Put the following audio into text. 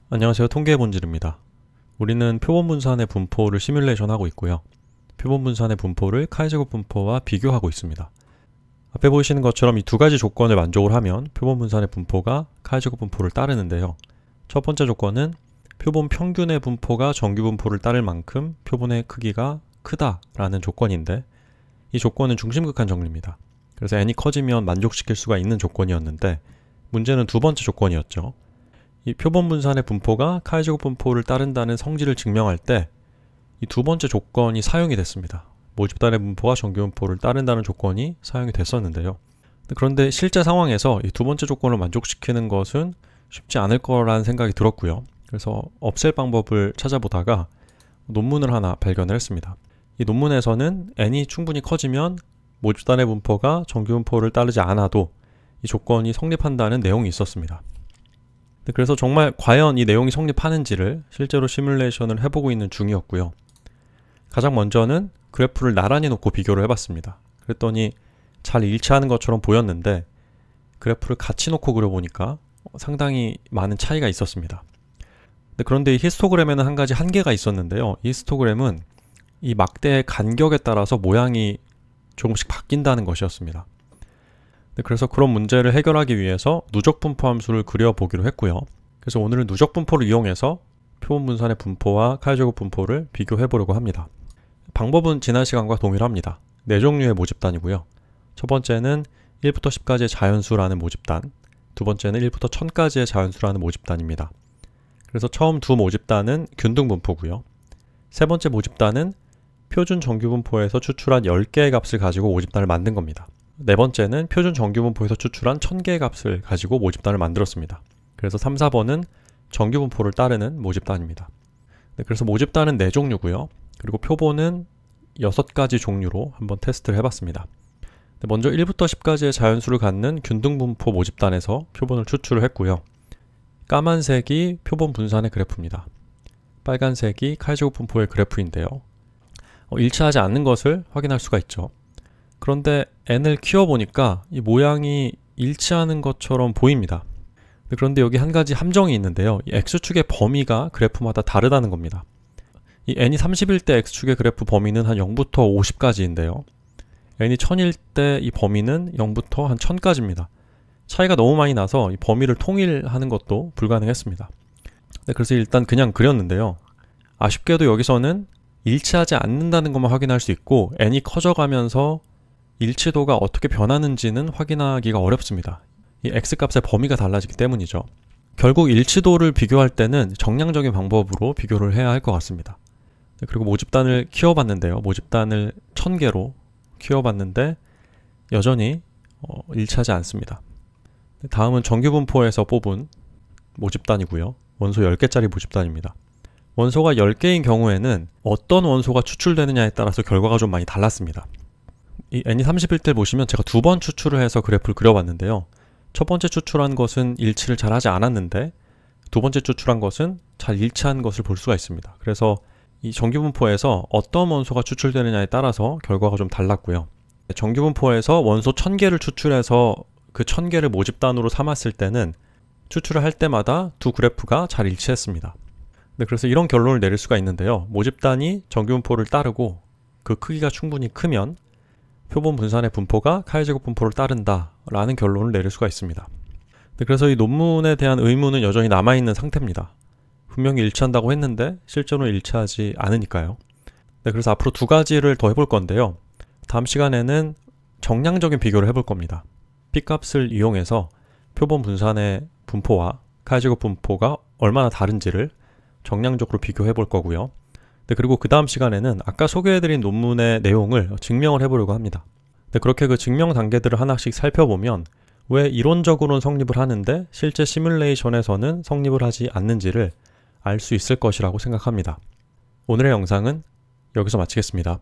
안녕하세요. 통계의 본질입니다. 우리는 표본 분산의 분포를 시뮬레이션하고 있고요. 표본 분산의 분포를 카이제곱 분포와 비교하고 있습니다. 앞에 보이시는 것처럼 이 두 가지 조건을 만족을 하면 표본 분산의 분포가 카이제곱 분포를 따르는데요. 첫 번째 조건은 표본 평균의 분포가 정규 분포를 따를 만큼 표본의 크기가 크다라는 조건인데, 이 조건은 중심극한 정리입니다. 그래서 n이 커지면 만족시킬 수가 있는 조건이었는데, 문제는 두 번째 조건이었죠. 이 표본 분산의 분포가 카이제곱 분포를 따른다는 성질을 증명할 때 이 두 번째 조건이 사용이 됐습니다. 모집단의 분포가 정규 분포를 따른다는 조건이 사용이 됐었는데요. 그런데 실제 상황에서 이 두 번째 조건을 만족시키는 것은 쉽지 않을 거라는 생각이 들었고요. 그래서 없앨 방법을 찾아보다가 논문을 하나 발견을 했습니다. 이 논문에서는 n이 충분히 커지면 모집단의 분포가 정규 분포를 따르지 않아도 이 조건이 성립한다는 내용이 있었습니다. 그래서 정말 과연 이 내용이 성립하는지를 실제로 시뮬레이션을 해보고 있는 중이었고요. 가장 먼저는 그래프를 나란히 놓고 비교를 해봤습니다. 그랬더니 잘 일치하는 것처럼 보였는데, 그래프를 같이 놓고 그려보니까 상당히 많은 차이가 있었습니다. 그런데 이 히스토그램에는 한 가지 한계가 있었는데요. 이 히스토그램은 이 막대의 간격에 따라서 모양이 조금씩 바뀐다는 것이었습니다. 그래서 그런 문제를 해결하기 위해서 누적분포 함수를 그려보기로 했고요. 그래서 오늘은 누적분포를 이용해서 표본 분산의 분포와 카이제곱 분포를 비교해 보려고 합니다. 방법은 지난 시간과 동일합니다. 네 종류의 모집단이고요. 첫 번째는 1부터 10까지의 자연수라는 모집단, 두 번째는 1부터 1000까지의 자연수라는 모집단입니다. 그래서 처음 두 모집단은 균등분포고요. 세 번째 모집단은 표준 정규분포에서 추출한 10개의 값을 가지고 모집단을 만든 겁니다. 네 번째는 표준 정규분포에서 추출한 1000개의 값을 가지고 모집단을 만들었습니다. 그래서 3, 4번은 정규분포를 따르는 모집단입니다. 그래서 모집단은 4종류고요. 그리고 표본은 6가지 종류로 한번 테스트를 해봤습니다. 먼저 1부터 10까지의 자연수를 갖는 균등분포 모집단에서 표본을 추출을 했고요. 까만색이 표본 분산의 그래프입니다. 빨간색이 카이제곱 분포의 그래프인데요. 일치하지 않는 것을 확인할 수가 있죠. 그런데 n을 키워보니까 이 모양이 일치하는 것처럼 보입니다. 그런데 여기 한 가지 함정이 있는데요. 이 x축의 범위가 그래프마다 다르다는 겁니다. 이 n이 30일 때 x축의 그래프 범위는 한 0부터 50까지인데요. n이 1000일 때 이 범위는 0부터 한 1000까지입니다. 차이가 너무 많이 나서 이 범위를 통일하는 것도 불가능했습니다. 그래서 일단 그냥 그렸는데요. 아쉽게도 여기서는 일치하지 않는다는 것만 확인할 수 있고, n이 커져가면서 일치도가 어떻게 변하는지는 확인하기가 어렵습니다. 이 x값의 범위가 달라지기 때문이죠. 결국 일치도를 비교할 때는 정량적인 방법으로 비교를 해야 할 것 같습니다. 그리고 모집단을 키워봤는데요. 모집단을 1000개로 키워봤는데 여전히 일치하지 않습니다. 다음은 정규분포에서 뽑은 모집단이고요. 원소 10개짜리 모집단입니다. 원소가 10개인 경우에는 어떤 원소가 추출되느냐에 따라서 결과가 좀 많이 달랐습니다. 이 n이 30일 때 보시면 제가 2번 추출을 해서 그래프를 그려봤는데요. 첫 번째 추출한 것은 일치를 잘 하지 않았는데, 두 번째 추출한 것은 잘 일치한 것을 볼 수가 있습니다. 그래서 이 정규분포에서 어떤 원소가 추출되느냐에 따라서 결과가 좀 달랐고요. 정규분포에서 원소 1000개를 추출해서 그 1000개를 모집단으로 삼았을 때는 추출을 할 때마다 두 그래프가 잘 일치했습니다. 그래서 이런 결론을 내릴 수가 있는데요. 모집단이 정규분포를 따르고 그 크기가 충분히 크면 표본 분산의 분포가 카이제곱 분포를 따른다 라는 결론을 내릴 수가 있습니다. 그래서 이 논문에 대한 의문은 여전히 남아있는 상태입니다. 분명히 일치한다고 했는데 실제로는 일치하지 않으니까요. 그래서 앞으로 두 가지를 더 해볼 건데요. 다음 시간에는 정량적인 비교를 해볼 겁니다. P값을 이용해서 표본 분산의 분포와 카이제곱 분포가 얼마나 다른지를 정량적으로 비교해 볼 거고요. 그리고 그 다음 시간에는 아까 소개해드린 논문의 내용을 증명을 해보려고 합니다. 그렇게 그 증명 단계들을 하나씩 살펴보면 왜 이론적으로는 성립을 하는데 실제 시뮬레이션에서는 성립을 하지 않는지를 알 수 있을 것이라고 생각합니다. 오늘의 영상은 여기서 마치겠습니다.